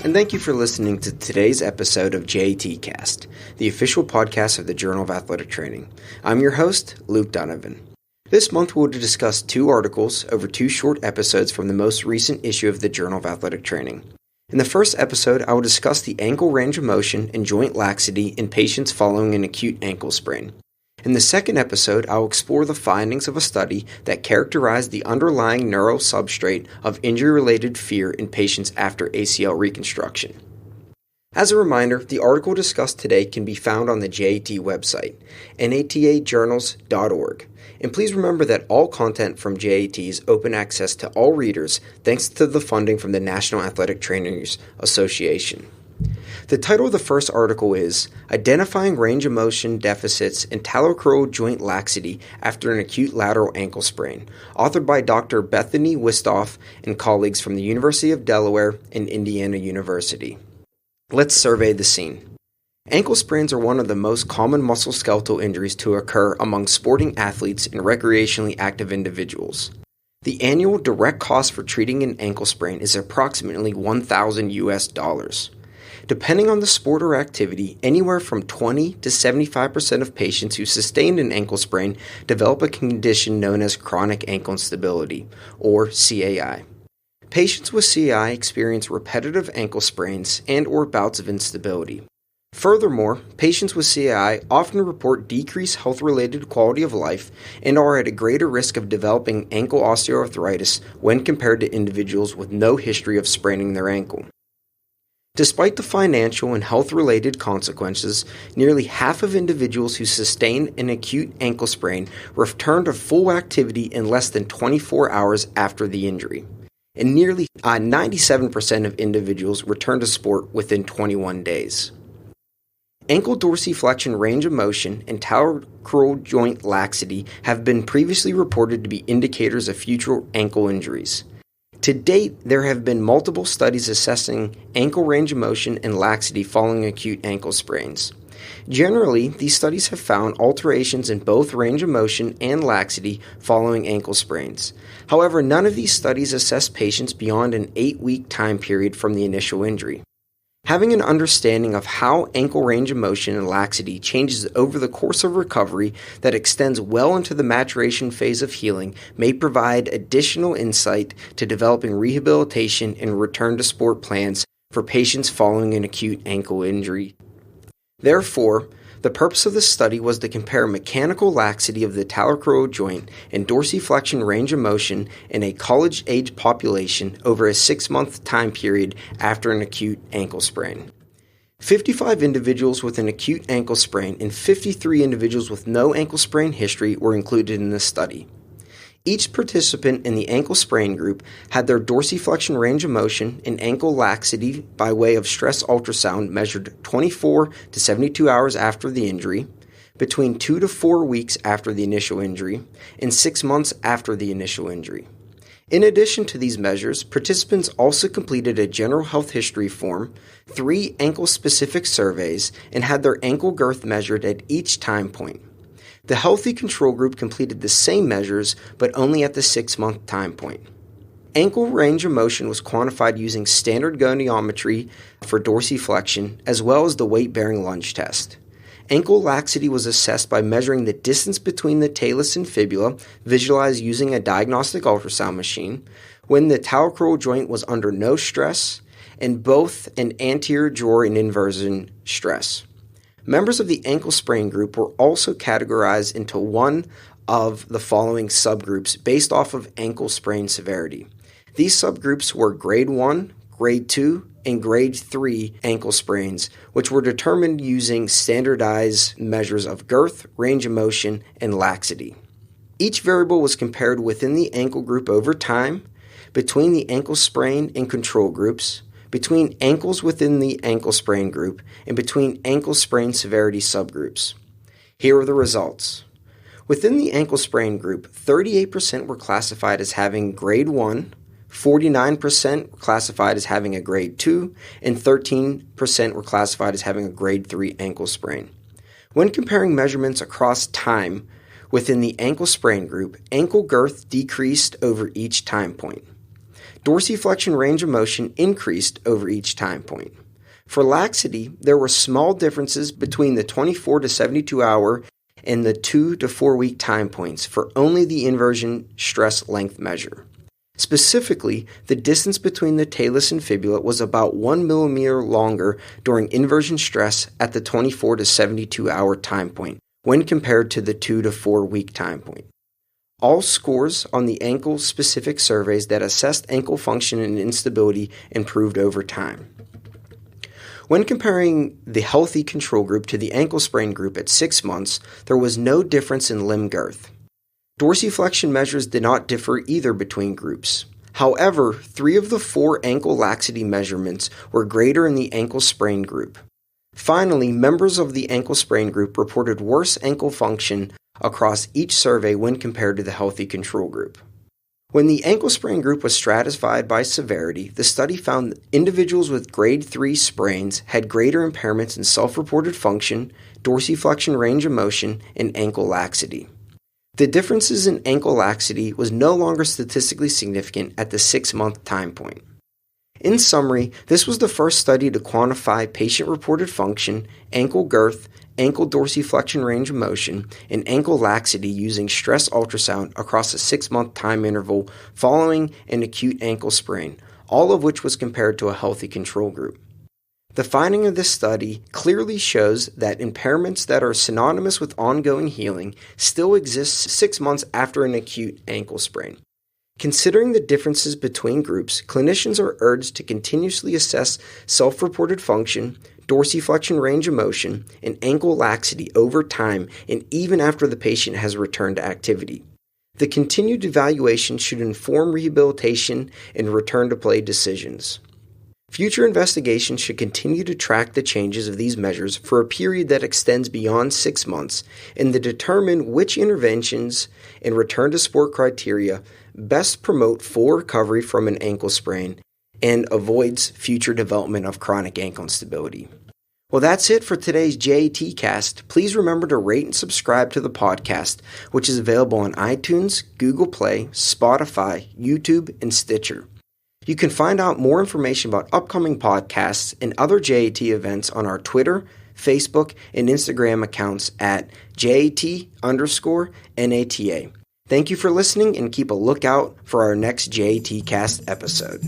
and thank you for listening to today's episode of JATCast, the official podcast of the Journal of Athletic Training. I'm your host, Luke Donovan. This month we'll discuss 2 articles over 2 short episodes from the most recent issue of the Journal of Athletic Training. In the first episode, I will discuss the ankle range of motion and joint laxity in patients following an acute ankle sprain. In the second episode, I will explore the findings of a study that characterized the underlying neural substrate of injury-related fear in patients after ACL reconstruction. As a reminder, the article discussed today can be found on the JAT website, natajournals.org. And please remember that all content from JAT is open access to all readers thanks to the funding from the National Athletic Trainers Association. The title of the first article is Identifying Range of Motion Deficits in Talocrural Joint Laxity After an Acute Lateral Ankle Sprain, authored by Dr. Bethany Wisthoff and colleagues from the University of Delaware and Indiana University. Let's survey the scene. Ankle sprains are one of the most common musculoskeletal injuries to occur among sporting athletes and recreationally active individuals. The annual direct cost for treating an ankle sprain is approximately $1,000. Depending on the sport or activity, anywhere from 20 to 75% of patients who sustain an ankle sprain develop a condition known as chronic ankle instability, or CAI. Patients with CAI experience repetitive ankle sprains and or bouts of instability. Furthermore, patients with CAI often report decreased health-related quality of life and are at a greater risk of developing ankle osteoarthritis when compared to individuals with no history of spraining their ankle. Despite the financial and health-related consequences, nearly half of individuals who sustain an acute ankle sprain return to full activity in less than 24 hours after the injury, and nearly 97% of individuals return to sport within 21 days. Ankle dorsiflexion range of motion and talocrural joint laxity have been previously reported to be indicators of future ankle injuries. To date, there have been multiple studies assessing ankle range of motion and laxity following acute ankle sprains. Generally, these studies have found alterations in both range of motion and laxity following ankle sprains. However, none of these studies assess patients beyond an 8-week time period from the initial injury. Having an understanding of how ankle range of motion and laxity changes over the course of recovery that extends well into the maturation phase of healing may provide additional insight to developing rehabilitation and return to sport plans for patients following an acute ankle injury. Therefore, the purpose of this study was to compare mechanical laxity of the talocrural joint and dorsiflexion range of motion in a college-age population over a 6-month time period after an acute ankle sprain. 55 individuals with an acute ankle sprain and 53 individuals with no ankle sprain history were included in this study. Each participant in the ankle sprain group had their dorsiflexion range of motion and ankle laxity by way of stress ultrasound measured 24 to 72 hours after the injury, between 2 to 4 weeks after the initial injury, and 6 months after the initial injury. In addition to these measures, participants also completed a general health history form, 3 ankle-specific surveys, and had their ankle girth measured at each time point. The healthy control group completed the same measures, but only at the 6-month time point. Ankle range of motion was quantified using standard goniometry for dorsiflexion, as well as the weight-bearing lunge test. Ankle laxity was assessed by measuring the distance between the talus and fibula, visualized using a diagnostic ultrasound machine, when the talocrural joint was under no stress, and both an anterior drawer and inversion stress. Members of the ankle sprain group were also categorized into one of the following subgroups based off of ankle sprain severity. These subgroups were Grade 1, Grade 2, and Grade 3 ankle sprains, which were determined using standardized measures of girth, range of motion, and laxity. Each variable was compared within the ankle group over time, between the ankle sprain and control groups, between ankles within the ankle sprain group, and between ankle sprain severity subgroups. Here are the results. Within the ankle sprain group, 38% were classified as having Grade 1, 49% were classified as having a Grade 2, and 13% were classified as having a Grade 3 ankle sprain. When comparing measurements across time within the ankle sprain group, ankle girth decreased over each time point. Dorsiflexion range of motion increased over each time point. For laxity, there were small differences between the 24 to 72 hour and the 2 to 4 week time points for only the inversion stress length measure. Specifically, the distance between the talus and fibula was about 1 millimeter longer during inversion stress at the 24 to 72 hour time point when compared to the 2 to 4 week time point. All scores on the ankle-specific surveys that assessed ankle function and instability improved over time. When comparing the healthy control group to the ankle sprain group at 6 months, there was no difference in limb girth. Dorsiflexion measures did not differ either between groups. However, 3 of the 4 ankle laxity measurements were greater in the ankle sprain group. Finally, members of the ankle sprain group reported worse ankle function across each survey when compared to the healthy control group. When the ankle sprain group was stratified by severity, the study found individuals with grade 3 sprains had greater impairments in self-reported function, dorsiflexion range of motion, and ankle laxity. The differences in ankle laxity was no longer statistically significant at the 6-month time point. In summary, this was the first study to quantify patient-reported function, ankle girth, ankle dorsiflexion range of motion, and ankle laxity using stress ultrasound across a 6-month time interval following an acute ankle sprain, all of which was compared to a healthy control group. The finding of this study clearly shows that impairments that are synonymous with ongoing healing still exist 6 months after an acute ankle sprain. Considering the differences between groups, clinicians are urged to continuously assess self-reported function, dorsiflexion range of motion, and ankle laxity over time and even after the patient has returned to activity. The continued evaluation should inform rehabilitation and return to play decisions. Future investigations should continue to track the changes of these measures for a period that extends beyond 6 months and to determine which interventions and return to sport criteria best promote full recovery from an ankle sprain and avoids future development of chronic ankle instability. Well, that's it for today's JATcast. Please remember to rate and subscribe to the podcast, which is available on iTunes, Google Play, Spotify, YouTube, and Stitcher. You can find out more information about upcoming podcasts and other JAT events on our Twitter, Facebook, and Instagram accounts at JAT_NATA. Thank you for listening and keep a lookout for our next JATcast episode.